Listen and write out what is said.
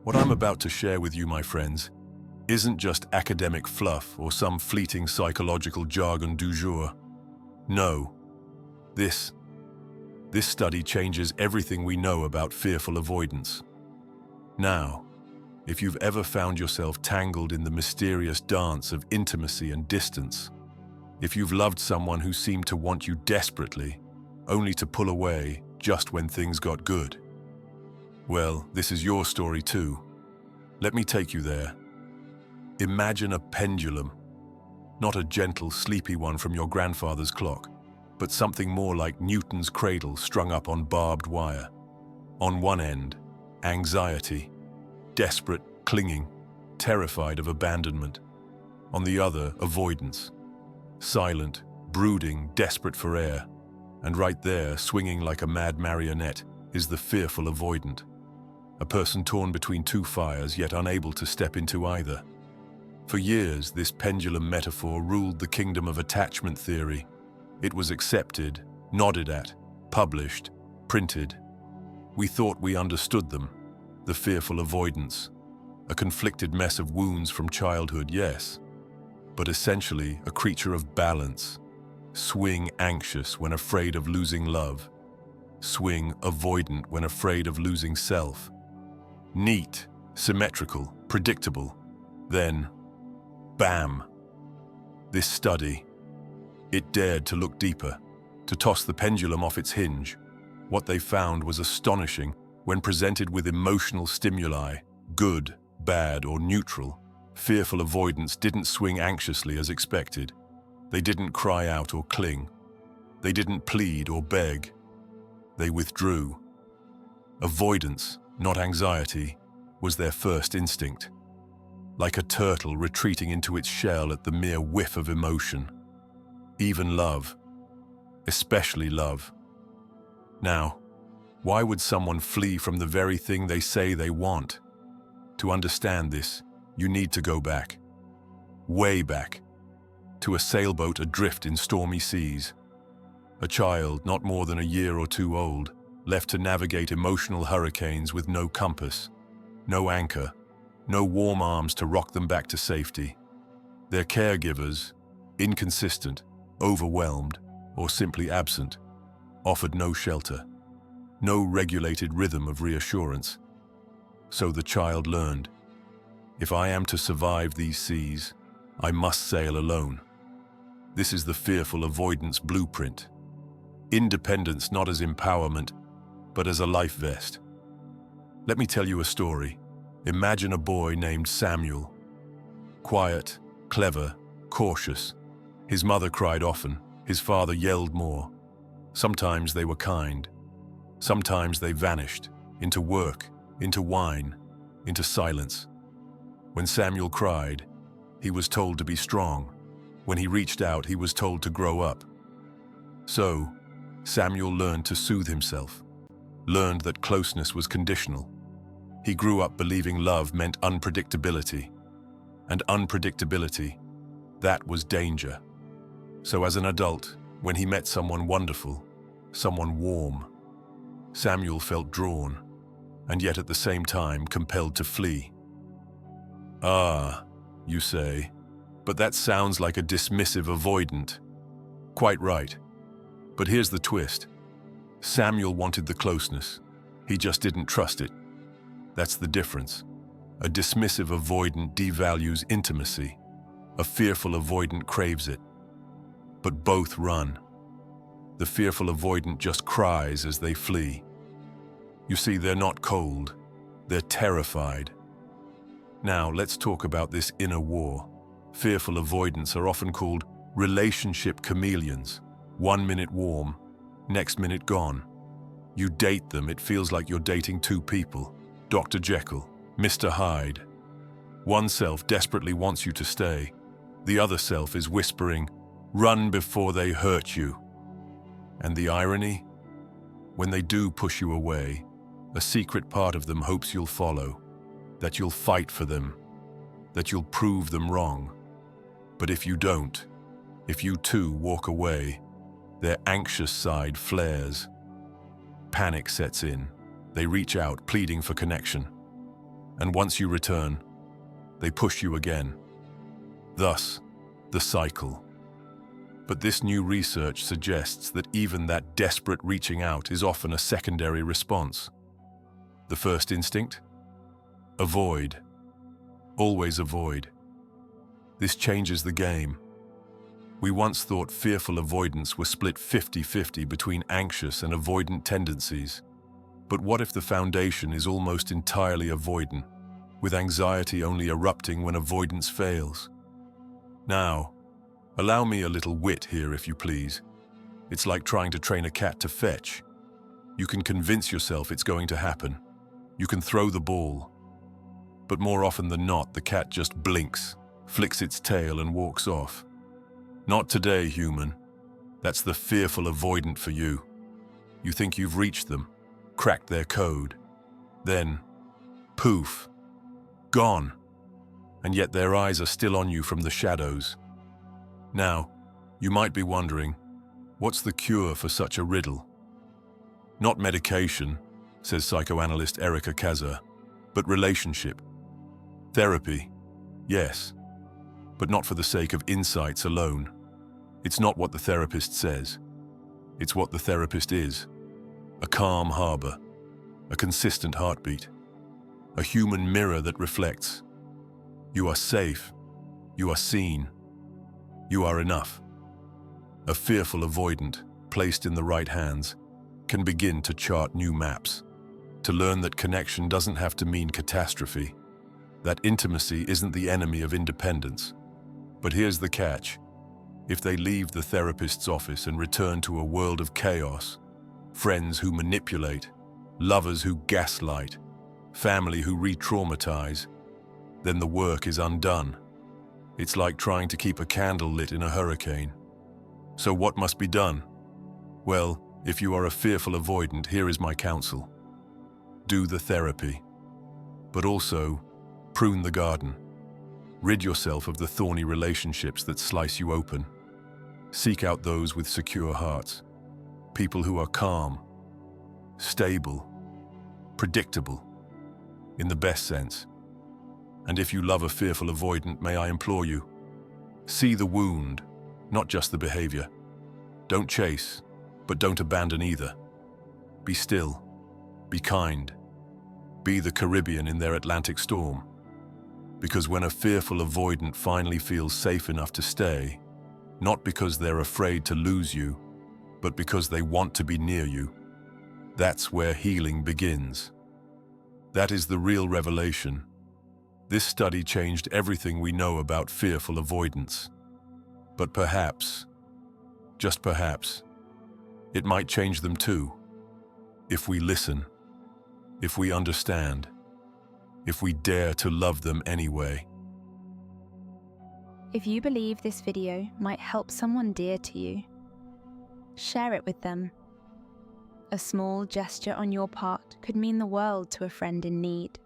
What I'm about to share with you, my friends, isn't just academic fluff or some fleeting psychological jargon du jour. No, this study changes everything we know about fearful avoidance. Now, if you've ever found yourself tangled in the mysterious dance of intimacy and distance, if you've loved someone who seemed to want you desperately, only to pull away just when things got good, well, this is your story too. Let me take you there. Imagine a pendulum, not a gentle, sleepy one from your grandfather's clock, but something more like Newton's cradle strung up on barbed wire. On one end, anxiety, desperate, clinging, terrified of abandonment. On the other, avoidance, silent, brooding, desperate for air. And right there, swinging like a mad marionette, is the fearful avoidant. A person torn between two fires, yet unable to step into either. For years, this pendulum metaphor ruled the kingdom of attachment theory. It was accepted, nodded at, published, printed. We thought we understood them. The fearful avoidance. A conflicted mess of wounds from childhood, yes, but essentially a creature of balance. Swing anxious when afraid of losing love. Swing avoidant when afraid of losing self. Neat, symmetrical, predictable. Then, bam! This study, it dared to look deeper, to toss the pendulum off its hinge. What they found was astonishing. When presented with emotional stimuli, good, bad, or neutral, fearful avoidance didn't swing anxiously as expected. They didn't cry out or cling. They didn't plead or beg. They withdrew. Avoidance, not anxiety, was their first instinct. Like a turtle retreating into its shell at the mere whiff of emotion. Even love. Especially love. Now, why would someone flee from the very thing they say they want? To understand this, you need to go back. Way back. To a sailboat adrift in stormy seas. A child not more than a year or two old, left to navigate emotional hurricanes with no compass, no anchor, no warm arms to rock them back to safety. Their caregivers, inconsistent, overwhelmed, or simply absent, offered no shelter. No regulated rhythm of reassurance. So the child learned, if I am to survive these seas, I must sail alone. This is the fearful avoidance blueprint. Independence not as empowerment, but as a life vest. Let me tell you a story. Imagine a boy named Samuel. Quiet, clever, cautious. His mother cried often, his father yelled more. Sometimes they were kind. Sometimes they vanished, into work, into wine, into silence. When Samuel cried, he was told to be strong. When he reached out, he was told to grow up. So, Samuel learned to soothe himself, learned that closeness was conditional. He grew up believing love meant unpredictability. And unpredictability, that was danger. So as an adult, when he met someone wonderful, someone warm, Samuel felt drawn, and yet at the same time compelled to flee. Ah, you say, but that sounds like a dismissive avoidant. Quite right. But here's the twist. Samuel wanted the closeness. He just didn't trust it. That's the difference. A dismissive avoidant devalues intimacy. A fearful avoidant craves it. But both run. The fearful avoidant just cries as they flee. You see, they're not cold. They're terrified. Now, let's talk about this inner war. Fearful avoidants are often called relationship chameleons. 1 minute warm, next minute gone. You date them, it feels like you're dating two people. Dr. Jekyll, Mr. Hyde. One self desperately wants you to stay. The other self is whispering, "Run before they hurt you." And the irony? When they do push you away, a secret part of them hopes you'll follow, that you'll fight for them, that you'll prove them wrong. But if you don't, if you too walk away, their anxious side flares. Panic sets in. They reach out, pleading for connection. And once you return, they push you again. Thus, the cycle. But this new research suggests that even that desperate reaching out is often a secondary response. The first instinct? Avoid. Always avoid. This changes the game. We once thought fearful avoidants were split 50-50 between anxious and avoidant tendencies. But what if the foundation is almost entirely avoidant, with anxiety only erupting when avoidance fails? Now, allow me a little wit here, if you please. It's like trying to train a cat to fetch. You can convince yourself it's going to happen. You can throw the ball. But more often than not, the cat just blinks, flicks its tail and walks off. Not today, human. That's the fearful avoidant for you. You think you've reached them, cracked their code. Then, poof, gone. And yet their eyes are still on you from the shadows. Now, you might be wondering, what's the cure for such a riddle? Not medication, says psychoanalyst Erica Kaza, but relationship. Therapy, yes, but not for the sake of insights alone. It's not what the therapist says. It's what the therapist is. A calm harbor, a consistent heartbeat, a human mirror that reflects. You are safe, you are seen, you are enough. A fearful avoidant, placed in the right hands, can begin to chart new maps, to learn that connection doesn't have to mean catastrophe, that intimacy isn't the enemy of independence. But here's the catch. If they leave the therapist's office and return to a world of chaos, friends who manipulate, lovers who gaslight, family who re-traumatize, then the work is undone. It's like trying to keep a candle lit in a hurricane. So what must be done? Well, if you are a fearful avoidant, here is my counsel. Do the therapy, but also prune the garden. Rid yourself of the thorny relationships that slice you open. Seek out those with secure hearts, people who are calm, stable, predictable, in the best sense. And if you love a fearful avoidant, may I implore you, see the wound, not just the behavior. Don't chase, but don't abandon either. Be still, be kind, be the Caribbean in their Atlantic storm. Because when a fearful avoidant finally feels safe enough to stay, not because they're afraid to lose you, but because they want to be near you, that's where healing begins. That is the real revelation. This study changed everything we know about fearful avoidance. But perhaps, just perhaps, it might change them too. If we listen, if we understand, if we dare to love them anyway. If you believe this video might help someone dear to you, share it with them. A small gesture on your part could mean the world to a friend in need.